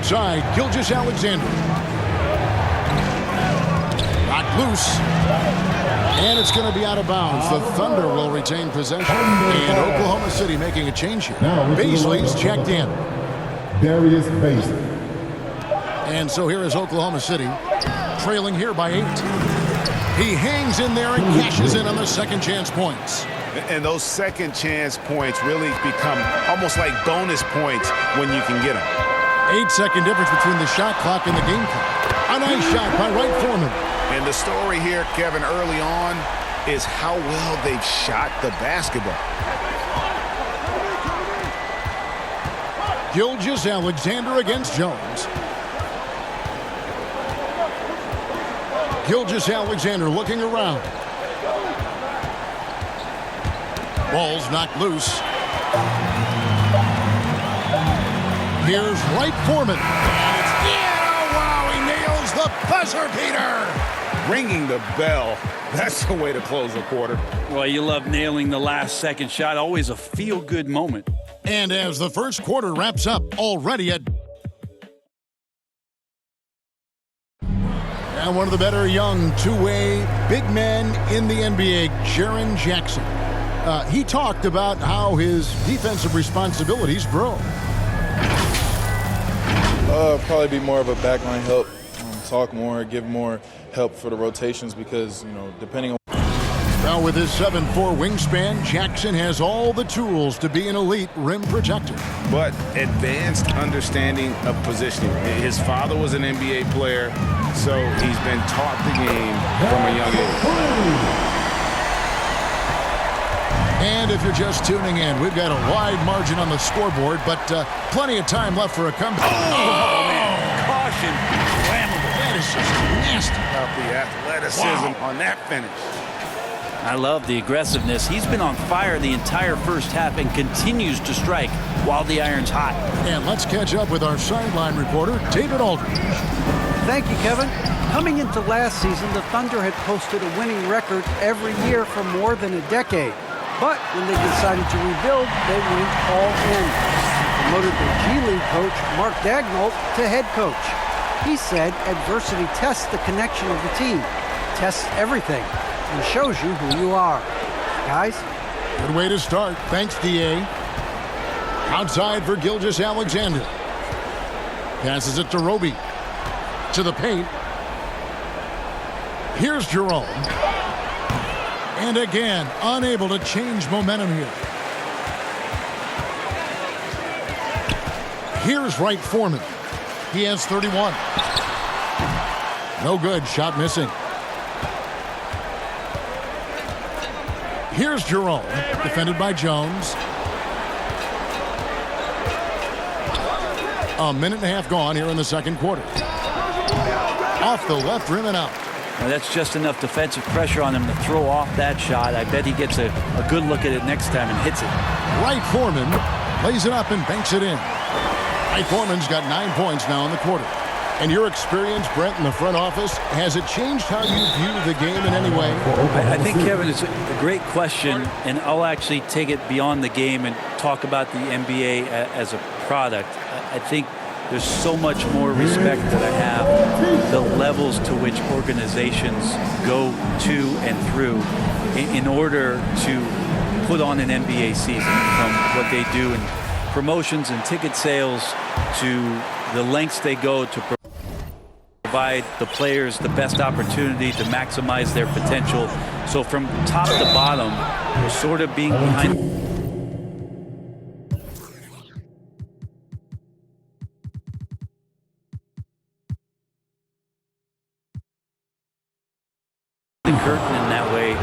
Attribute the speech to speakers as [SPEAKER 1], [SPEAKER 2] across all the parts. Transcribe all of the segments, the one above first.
[SPEAKER 1] outside, Gilgeous-Alexander. Knocked loose. And it's going to be out of bounds. The Thunder will retain possession. And Oklahoma City making a change here. Baisley's checked in.
[SPEAKER 2] Darius Baisley.
[SPEAKER 1] And so here is Oklahoma City, trailing here by 8. He hangs in there and cashes in on the second chance points.
[SPEAKER 3] And those second chance points really become almost like bonus points when you can get them.
[SPEAKER 1] 8-second difference between the shot clock and the game clock. A nice shot by Wright Foreman.
[SPEAKER 3] And the story here, Kevin, early on is how well they've shot the basketball.
[SPEAKER 1] Gilgeous-Alexander against Jones. Gilgeous-Alexander looking around. Ball's knocked loose. Here's Wright Foreman. Wow, he nails the buzzer beater.
[SPEAKER 3] Ringing the bell. That's the way to close a quarter.
[SPEAKER 4] Well, you love nailing the last second shot. Always a feel-good moment.
[SPEAKER 1] And as the first quarter wraps up, already at... And one of the better young two-way big men in the NBA, Jaren Jackson. He talked about how his defensive responsibilities grow.
[SPEAKER 5] Probably be more of a backline help, talk more, give more help for the rotations because, you know, depending on...
[SPEAKER 1] Now with his 7'4" wingspan, Jackson has all the tools to be an elite rim protector.
[SPEAKER 3] But advanced understanding of positioning. His father was an NBA player, so he's been taught the game from a young age.
[SPEAKER 1] And if you're just tuning in, we've got a wide margin on the scoreboard, but plenty of time left for a comeback.
[SPEAKER 4] Oh, man. Caution. Flammable.
[SPEAKER 1] That is just nasty.
[SPEAKER 3] About the athleticism on that finish.
[SPEAKER 4] I love the aggressiveness. He's been on fire the entire first half and continues to strike while the iron's hot.
[SPEAKER 1] And let's catch up with our sideline reporter, David Aldridge.
[SPEAKER 6] Thank you, Kevin. Coming into last season, the Thunder had posted a winning record every year for more than a decade. But when they decided to rebuild, they went all in. Promoted the G League coach, Mark Daigneault, to head coach. He said adversity tests the connection of the team, tests everything, and shows you who you are. Guys?
[SPEAKER 1] Good way to start. Thanks, D.A. Outside for Gilgeous-Alexander. Passes it to Roby. To the paint. Here's Jerome. And again, unable to change momentum here. Here's Wright Foreman. He has 31. No good. Shot missing. Here's Jerome, defended by Jones. A minute and a half gone here in the second quarter. Off the left rim and out.
[SPEAKER 4] Now that's just enough defensive pressure on him to throw off that shot. I bet he gets a good look at it next time and hits it.
[SPEAKER 1] Wright Foreman lays it up and banks it in. Wright Foreman's got 9 points now in the quarter. And your experience, Brent, in the front office, has it changed how you view the game in any way?
[SPEAKER 4] I think, Kevin, it's a great question, and I'll actually take it beyond the game and talk about the NBA as a product. I think there's so much more respect that I have, the levels to which organizations go to and through in order to put on an NBA season, from what they do in promotions and ticket sales to the lengths they go to provide the players the best opportunity to maximize their potential. So from top to bottom, we're sort of being behind the curtain in that way.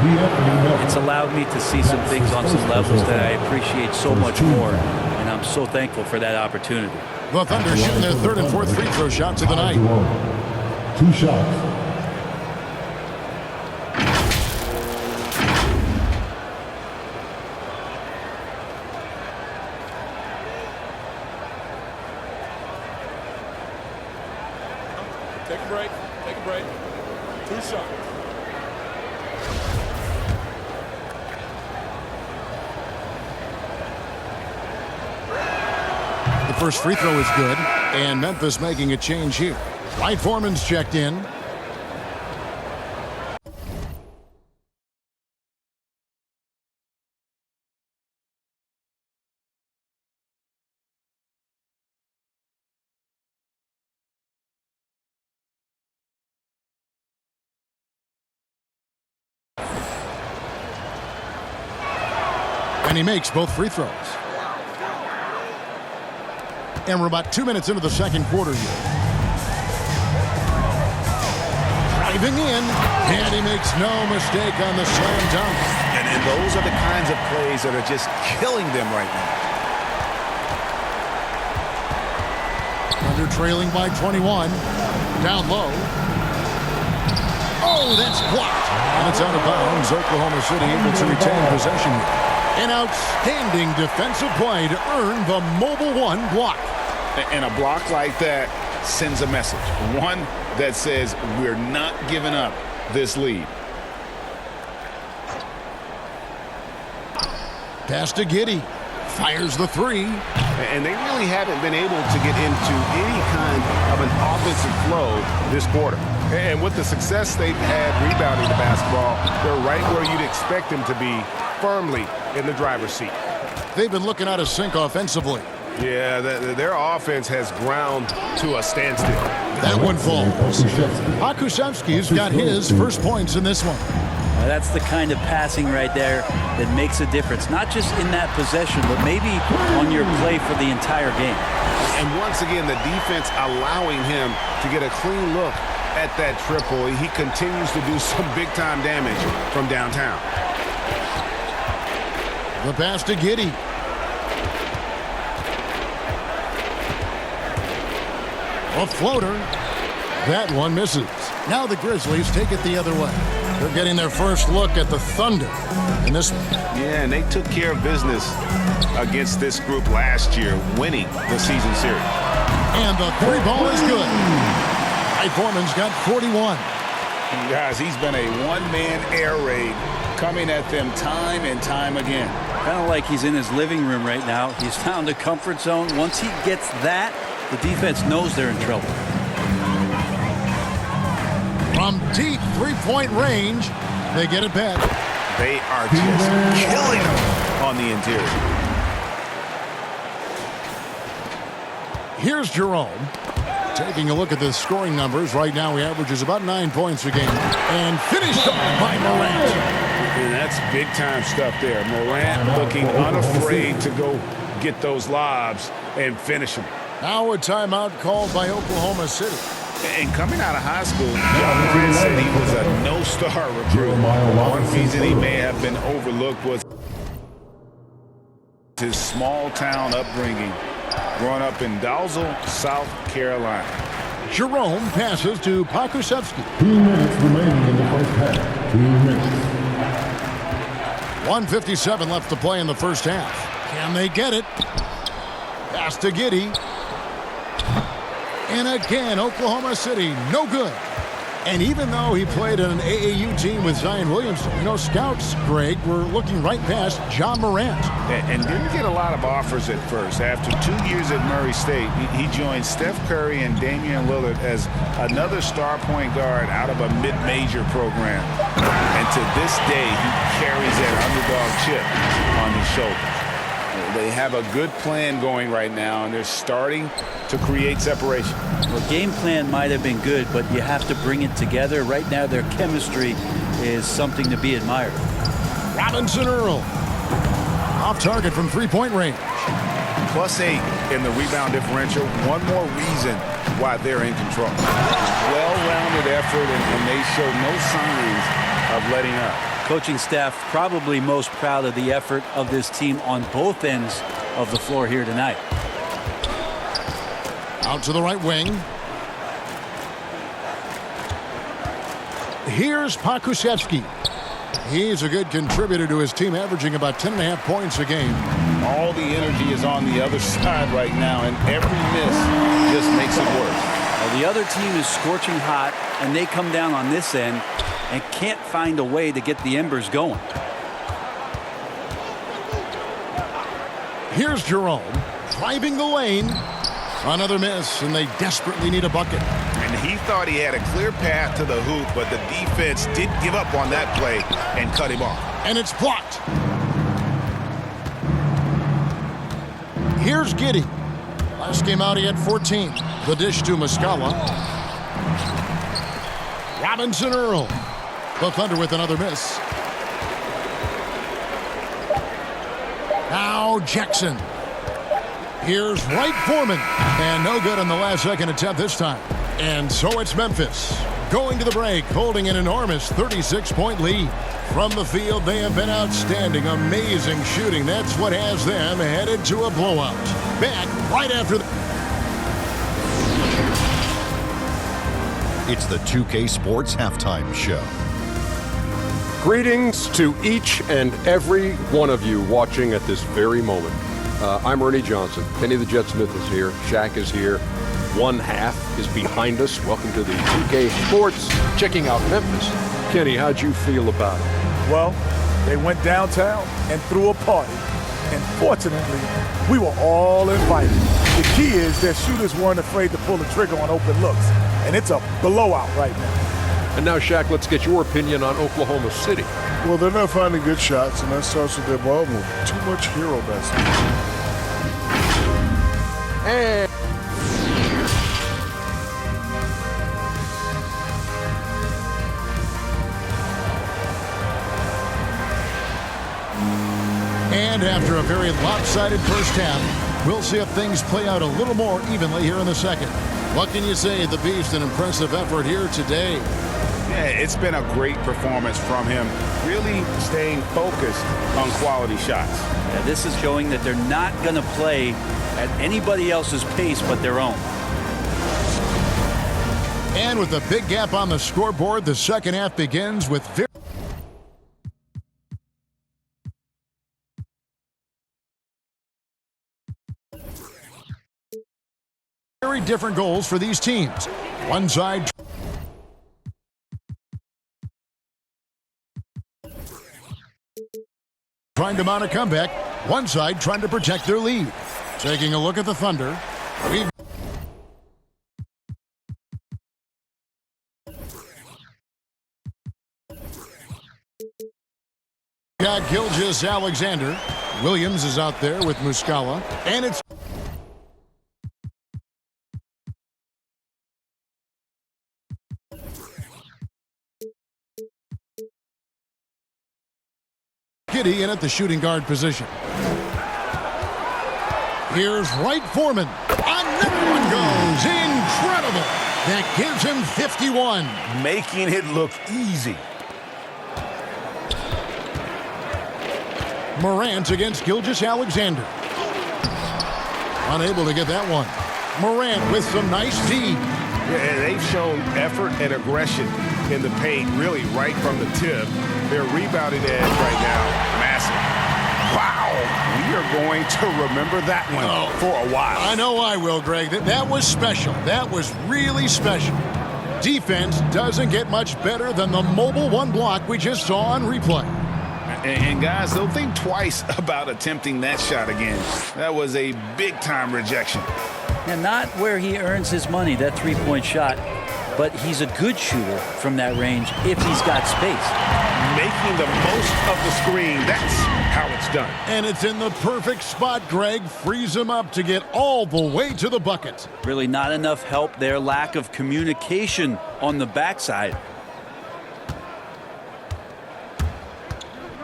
[SPEAKER 4] It's allowed me to see some things on some levels that I appreciate so much more, and I'm so thankful for that opportunity.
[SPEAKER 1] The Thunder shooting their third and fourth free throw shots of the night.
[SPEAKER 2] 2 shots.
[SPEAKER 7] Take a break. Take a break. 2 shots.
[SPEAKER 1] The first free throw is good. And Memphis making a change here. Dwight Foreman's checked in. And he makes both free throws. And we're about 2 minutes into the second quarter here. Driving in, and he makes no mistake on the slam dunk.
[SPEAKER 3] And those are the kinds of plays that are just killing them right now.
[SPEAKER 1] Thunder trailing by 21. Down low. Oh, that's blocked. And it's out of bounds. Oklahoma City able to retain possession here. An outstanding defensive play to earn the Mobile One block.
[SPEAKER 3] And a block like that sends a message. One that says we're not giving up this lead.
[SPEAKER 1] Pass to Giddey. Fires the three.
[SPEAKER 8] And they really haven't been able to get into any kind of an offensive flow this quarter. And with the success they've had rebounding the basketball, they're right where you'd expect them to be, firmly in the driver's seat.
[SPEAKER 1] They've been looking out of sync offensively.
[SPEAKER 8] Yeah, their offense has ground to a standstill.
[SPEAKER 1] That one falls. Pokusevski's got his first points in this one.
[SPEAKER 4] That's the kind of passing right there that makes a difference, not just in that possession, but maybe on your play for the entire game.
[SPEAKER 8] And once again, the defense allowing him to get a clean look at that triple. He continues to do some big-time damage from downtown.
[SPEAKER 1] The pass to Giddey. A floater. That one misses. Now the Grizzlies take it the other way. They're getting their first look at the Thunder in this one.
[SPEAKER 8] Yeah, and they took care of business against this group last year, winning the season series.
[SPEAKER 1] And the three ball is good. Dwight Foreman's got 41.
[SPEAKER 3] Guys, he's been a one-man air raid coming at them time and time again.
[SPEAKER 4] Kind of like he's in his living room right now. He's found a comfort zone. Once he gets that, the defense knows they're in trouble.
[SPEAKER 1] From deep three-point range, they get it back.
[SPEAKER 8] They are just killing them on the interior.
[SPEAKER 1] Here's Jerome. Taking a look at the scoring numbers. Right now he averages about 9 points a game. And finished off by Morant.
[SPEAKER 3] And that's big-time stuff there. Morant looking unafraid to go get those lobs and finish them.
[SPEAKER 1] Now a timeout called by Oklahoma City.
[SPEAKER 3] And coming out of high school, John Morant said he was a no-star recruit. One reason he may have been overlooked was his small-town upbringing, growing up in Dalzell, South Carolina.
[SPEAKER 1] Jerome passes to Pokusevski.
[SPEAKER 2] 2 minutes remaining in the first half. 2 minutes.
[SPEAKER 1] 1:57 left to play in the first half. Can they get it? Pass to Giddey. And again, Oklahoma City, no good. And even though he played in an AAU team with Zion Williamson, you know, scouts, Greg, were looking right past John Morant.
[SPEAKER 3] And didn't get a lot of offers at first. After 2 years at Murray State, he joined Steph Curry and Damian Lillard as another star point guard out of a mid-major program. And to this day, he carries that underdog chip on his shoulder. They have a good plan going right now, and they're starting to create separation.
[SPEAKER 4] Well, game plan might have been good, but you have to bring it together. Right now, their chemistry is something to be admired.
[SPEAKER 1] Robinson Earl. Off target from three-point range.
[SPEAKER 3] +8 in the rebound differential. One more reason why they're in control. Well-rounded effort, and they show no signs of letting up.
[SPEAKER 4] Coaching staff probably most proud of the effort of this team on both ends of the floor here tonight.
[SPEAKER 1] Out to the right wing. Here's Pokusevski. He's a good contributor to his team, averaging about 10.5 points a game.
[SPEAKER 3] All the energy is on the other side right now, and every miss just makes it worse.
[SPEAKER 4] Well, the other team is scorching hot, and they come down on this end and can't find a way to get the embers going.
[SPEAKER 1] Here's Jerome driving the lane. Another miss, and they desperately need a bucket.
[SPEAKER 3] And he thought he had a clear path to the hoop, but the defense did give up on that play and cut him off.
[SPEAKER 1] And it's blocked. Here's Giddey. Last game out, he had 14. The dish to Muscala. Robinson Earl. The Thunder with another miss. Now Jackson. Here's Wright Foreman. And no good on the last second attempt this time. And so it's Memphis going to the break, holding an enormous 36-point lead. From the field, they have been outstanding. Amazing shooting. That's what has them headed to a blowout. Back right after the...
[SPEAKER 9] It's the 2K Sports Halftime Show.
[SPEAKER 10] Greetings to each and every one of you watching at this very moment. I'm Ernie Johnson. Kenny the Jet Smith is here. Shaq is here. One half is behind us. Welcome to the 2K Sports. Checking out Memphis. Kenny, how'd you feel about it?
[SPEAKER 11] Well, they went downtown and threw a party. And fortunately, we were all invited. The key is their shooters weren't afraid to pull the trigger on open looks. And it's a blowout right now.
[SPEAKER 10] And now, Shaq, let's get your opinion on Oklahoma City.
[SPEAKER 2] Well, they're not finding good shots, and that starts with their ball movement. Too much hero basketball.
[SPEAKER 1] And after a very lopsided first half, we'll see if things play out a little more evenly here in the second. What can you say? The Beast, an impressive effort here today.
[SPEAKER 3] Yeah, it's been a great performance from him, really staying focused on quality shots.
[SPEAKER 4] Yeah, this is showing that they're not going to play at anybody else's pace but their own.
[SPEAKER 1] And with a big gap on the scoreboard, the second half begins with very different goals for these teams. One side trying to mount a comeback, one side trying to protect their lead. Taking a look at the Thunder. We've got Gilgeous Alexander. Williams is out there with Muscala. And it's Giddey in at the shooting guard position. Here's Wright Foreman. Another one goes. Incredible. That gives him 51.
[SPEAKER 8] Making it look easy.
[SPEAKER 1] Morant against Gilgeous Alexander. Unable to get that one. Morant with some nice D.
[SPEAKER 3] Yeah, they've shown effort and aggression in the paint, really right from the tip. Their rebounding edge right now, massive. Wow, we are going to remember that one for a while.
[SPEAKER 1] I know I will, Greg. That was special. That was really special. Defense doesn't get much better than the mobile one block we just saw on replay.
[SPEAKER 3] And guys, don't think twice about attempting that shot again. That was a big-time rejection.
[SPEAKER 4] And not where he earns his money, that three-point shot, but he's a good shooter from that range if he's got space.
[SPEAKER 3] Making the most of the screen, that's how it's done.
[SPEAKER 1] And it's in the perfect spot, Greg. Frees him up to get all the way to the bucket.
[SPEAKER 4] Really not enough help there. Lack of communication on the backside.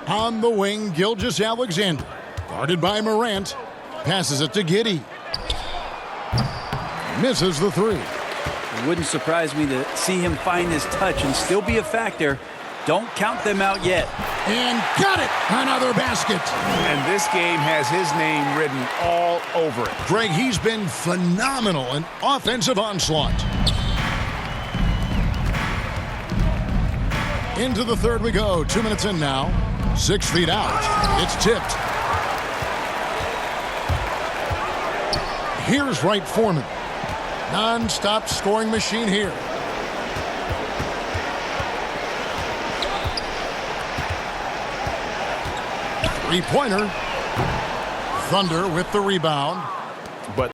[SPEAKER 1] On the wing, Gilgeous Alexander. Guarded by Morant. Passes it to Giddey. Misses the three.
[SPEAKER 4] It wouldn't surprise me to see him find his touch and still be a factor. Don't count them out yet.
[SPEAKER 1] And got it! Another basket.
[SPEAKER 3] And this game has his name written all over it.
[SPEAKER 1] Greg, he's been phenomenal in offensive onslaught. Into the third we go. 2 minutes in now. 6 feet out. It's tipped. Here's Wright Foreman. Non-stop scoring machine here. Three-pointer. Thunder with the rebound.